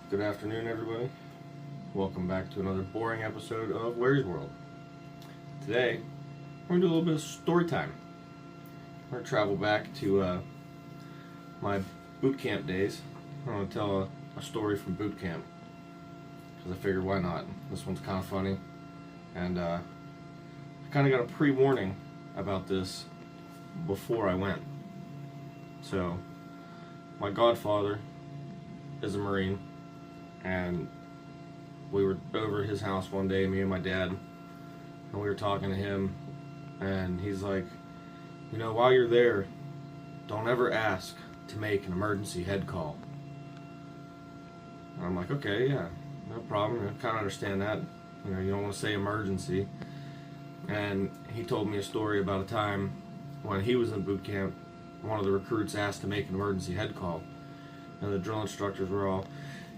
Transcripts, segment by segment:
Good afternoon, everybody. Welcome back to another boring episode of Larry's World. Today, we're going to do a little bit of story time. We're going to travel back to my boot camp days. I'm going to tell a story from boot camp because I figured why not. This one's kind of funny, and I kind of got a pre-warning about this before I went. So, my godfather is a Marine, and we were over at his house one day, me and my dad, and we were talking to him, and he's like, you know, while you're there, don't ever ask to make an emergency head call. And I'm like, okay, yeah, no problem. I kind of understand that. You know, you don't want to say emergency. And he told me a story about a time when he was in boot camp, one of the recruits asked to make an emergency head call, and the drill instructors were all,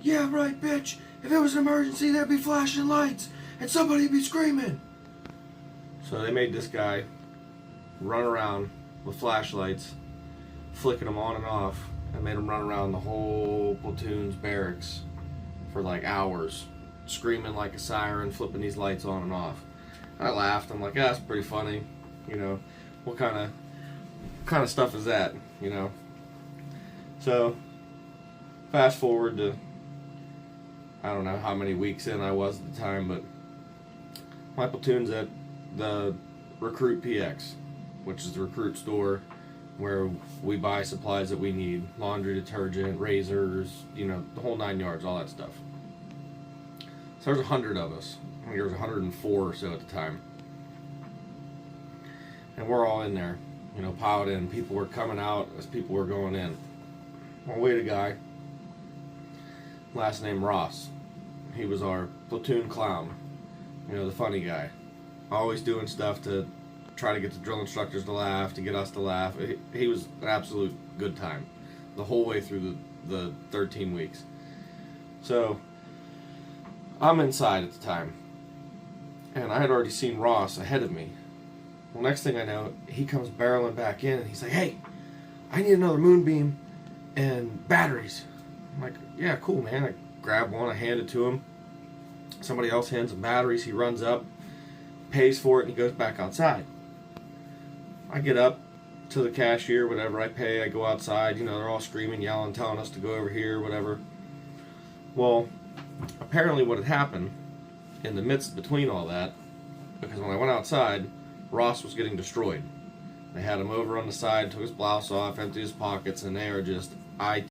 yeah, right, bitch. If it was an emergency, there'd be flashing lights and somebody'd be screaming. So they made this guy run around with flashlights, flicking them on and off, and made him run around the whole platoon's barracks for like hours, screaming like a siren, flipping these lights on and off. And I laughed. I'm like, yeah, that's pretty funny. You know, what kind of stuff is that? You know. So fast forward to, I don't know how many weeks in I was at the time, but my platoon's at the Recruit PX, which is the recruit store where we buy supplies that we need, laundry detergent, razors, you know, the whole 9 yards, all that stuff. So there's 100 of us. I think there was 104 or so at the time. And we're all in there, you know, piled in. People were coming out as people were going in. Well, we had a guy, last name Ross. He was our platoon clown, you know, the funny guy, always doing stuff to try to get the drill instructors to laugh, to get us to laugh. He was an absolute good time the whole way through the 13 weeks. So I'm inside at the time, and I had already seen Ross ahead of me. Well, next thing I know, he comes barreling back in, and he's like, hey, I need another moonbeam and batteries. I'm like, yeah, cool, man. I grab one, I hand it to him. Somebody else hands him batteries. He runs up, pays for it, and he goes back outside. I get up to the cashier, whatever, I pay, I go outside. You know, they're all screaming, yelling, telling us to go over here, whatever. Well, apparently what had happened in the midst between all that, because when I went outside, Ross was getting destroyed. They had him over on the side, took his blouse off, emptied his pockets, and they are just